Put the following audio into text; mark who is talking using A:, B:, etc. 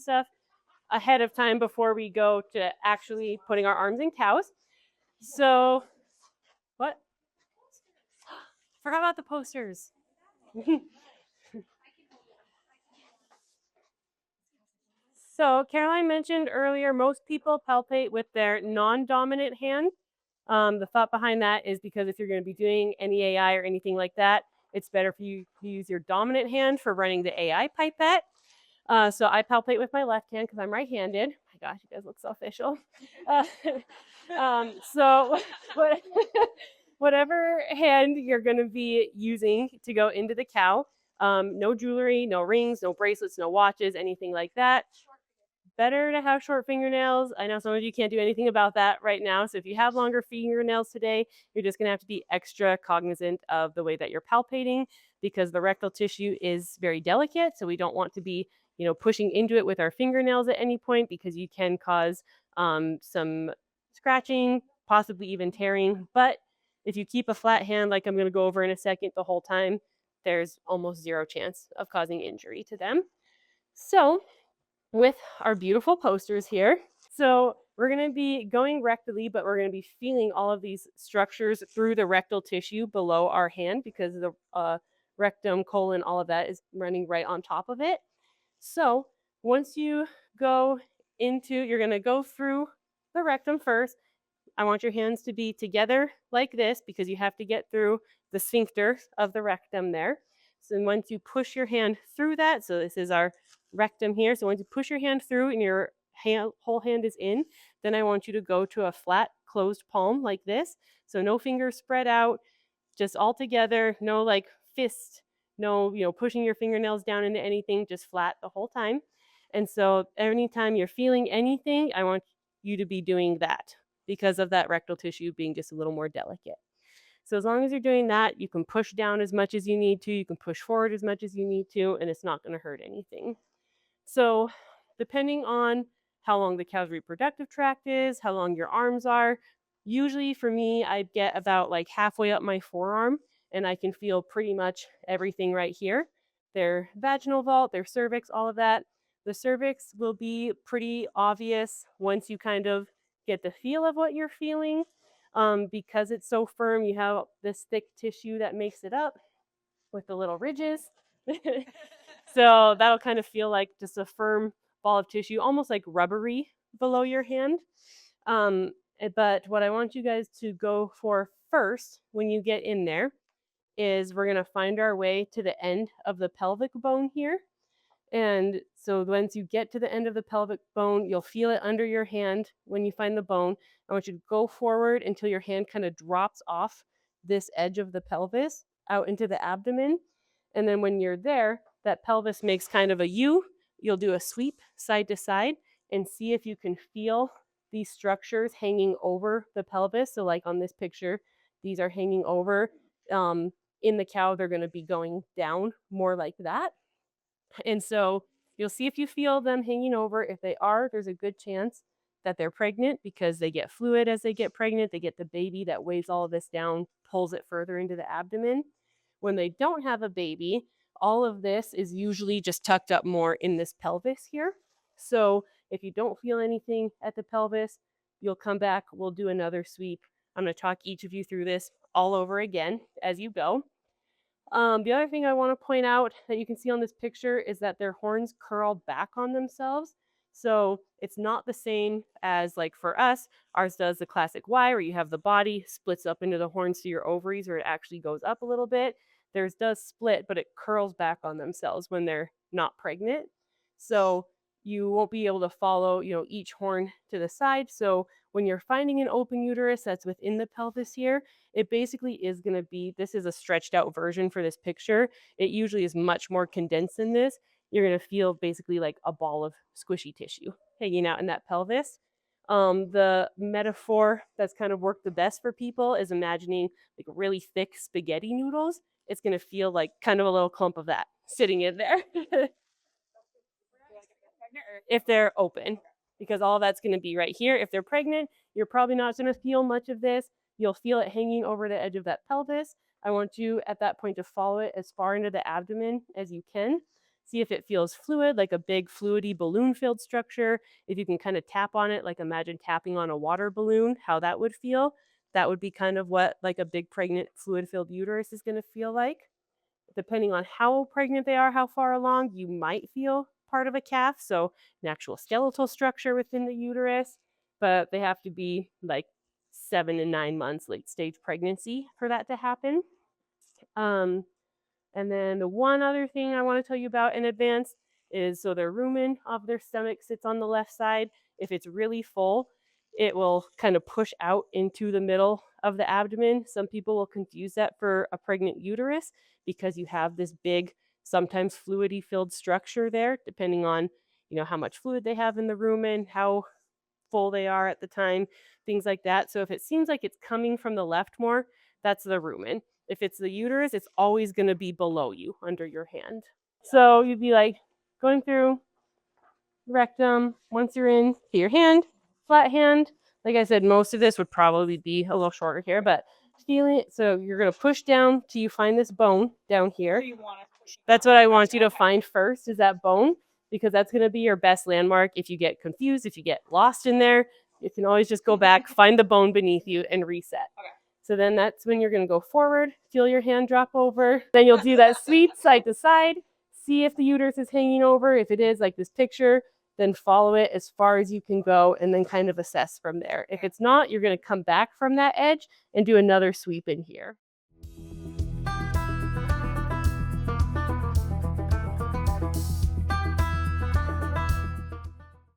A: stuff ahead of time before we go to actually putting our arms in cows. So, what? Forgot about the posters. So Caroline mentioned earlier, most people palpate with their non-dominant hand. The thought behind that is because if you're going to be doing any AI or anything like that, it's better for you to use your dominant hand for running the AI pipette. So I palpate with my left hand because I'm right-handed. My gosh, you guys look so official. Uh, so whatever hand you're going to be using to go into the cow, no jewelry, no rings, no bracelets, no watches, anything like that. Better to have short fingernails. I know some of you can't do anything about that right now. So if you have longer fingernails today, you're just going to have to be extra cognizant of the way that you're palpating because the rectal tissue is very delicate. So we don't want to be, pushing into it with our fingernails at any point because you can cause some scratching, possibly even tearing. But if you keep a flat hand, like I'm going to go over in a second, the whole time, there's almost zero chance of causing injury to them. So with our beautiful posters here. So we're going to be going rectally, but we're going to be feeling all of these structures through the rectal tissue below our hand because the rectum, colon, all of that is running right on top of it. So once you go you're going to go through the rectum first. I want your hands to be together like this because you have to get through the sphincter of the rectum there. So once you push your hand through that, so this is our rectum here. So once you push your hand through and your whole hand is in, then I want you to go to a flat closed palm like this. So no fingers spread out, just all together, no like fist, no, pushing your fingernails down into anything, just flat the whole time. And so anytime you're feeling anything, I want you to be doing that because of that rectal tissue being just a little more delicate. So as long as you're doing that, you can push down as much as you need to, you can push forward as much as you need to, and it's not going to hurt anything. So depending on how long the cow's reproductive tract is, how long your arms are, usually for me, I get about like halfway up my forearm and I can feel pretty much everything right here. Their vaginal vault, their cervix, all of that. The cervix will be pretty obvious once you kind of get the feel of what you're feeling. Because it's so firm, you have this thick tissue that makes it up with the little ridges. So that'll kind of feel like just a firm ball of tissue, almost like rubbery below your hand. But what I want you guys to go for first when you get in there is we're going to find our way to the end of the pelvic bone here. And so once you get to the end of the pelvic bone, you'll feel it under your hand when you find the bone. I want you to go forward until your hand kind of drops off this edge of the pelvis out into the abdomen. And then when you're there, that pelvis makes kind of a U. You'll do a sweep side to side and see if you can feel these structures hanging over the pelvis. So like on this picture, these are hanging over. In the cow, they're going to be going down more like that. And so you'll see if you feel them hanging over. If they are, there's a good chance that they're pregnant because they get fluid as they get pregnant. They get the baby that weighs all of this down, pulls it further into the abdomen. When they don't have a baby, all of this is usually just tucked up more in this pelvis here. So if you don't feel anything at the pelvis, you'll come back. We'll do another sweep. I'm going to talk each of you through this all over again as you go. The other thing I want to point out that you can see on this picture is that their horns curl back on themselves. So it's not the same as like for us, ours does the classic Y where you have the body splits up into the horns to your ovaries where it actually goes up a little bit. Theirs does split, but it curls back on themselves when they're not pregnant. So you won't be able to follow, each horn to the side. So when you're finding an open uterus that's within the pelvis here, it basically is going to be, this is a stretched out version for this picture. It usually is much more condensed than this. You're going to feel basically like a ball of squishy tissue hanging out in that pelvis. The metaphor that's kind of worked the best for people is imagining like really thick spaghetti noodles. It's going to feel like kind of a little clump of that sitting in there. If they're open, because all that's going to be right here. If they're pregnant, you're probably not going to feel much of this. You'll feel it hanging over the edge of that pelvis. I want you at that point to follow it as far into the abdomen as you can. See if it feels fluid, like a big fluidy balloon-filled structure. If you can kind of tap on it, like imagine tapping on a water balloon, how that would feel. That would be kind of what like a big pregnant fluid-filled uterus is going to feel like. Depending on how pregnant they are, how far along, you might feel part of a calf, so an actual skeletal structure within the uterus, but they have to be like 7 and 9 months late stage pregnancy for that to happen. Um, and then the one other thing I want to tell you about in advance is so their rumen of their stomach sits on the left side. If it's really full, it will kind of push out into the middle of the abdomen. Some people will confuse that for a pregnant uterus because you have this big, sometimes fluidy filled structure there, depending on, how much fluid they have in the rumen, how full they are at the time, things like that. So if it seems like it's coming from the left more, that's the rumen. If it's the uterus, it's always going to be below you under your hand. So you'd be like going through rectum. Once you're in to your hand, flat hand. Like I said, most of this would probably be a little shorter here, but feeling it. So you're going to push down till you find this bone down here. That's what I want you to find first is that bone, because that's going to be your best landmark. If you get confused, if you get lost in there, you can always just go back, find the bone beneath you, and reset. So then that's when you're going to go forward, feel your hand drop over. Then you'll do that sweep side to side, see if the uterus is hanging over. If it is, like this picture, then follow it as far as you can go and then kind of assess from there. If it's not, you're going to come back from that edge and do another sweep in here.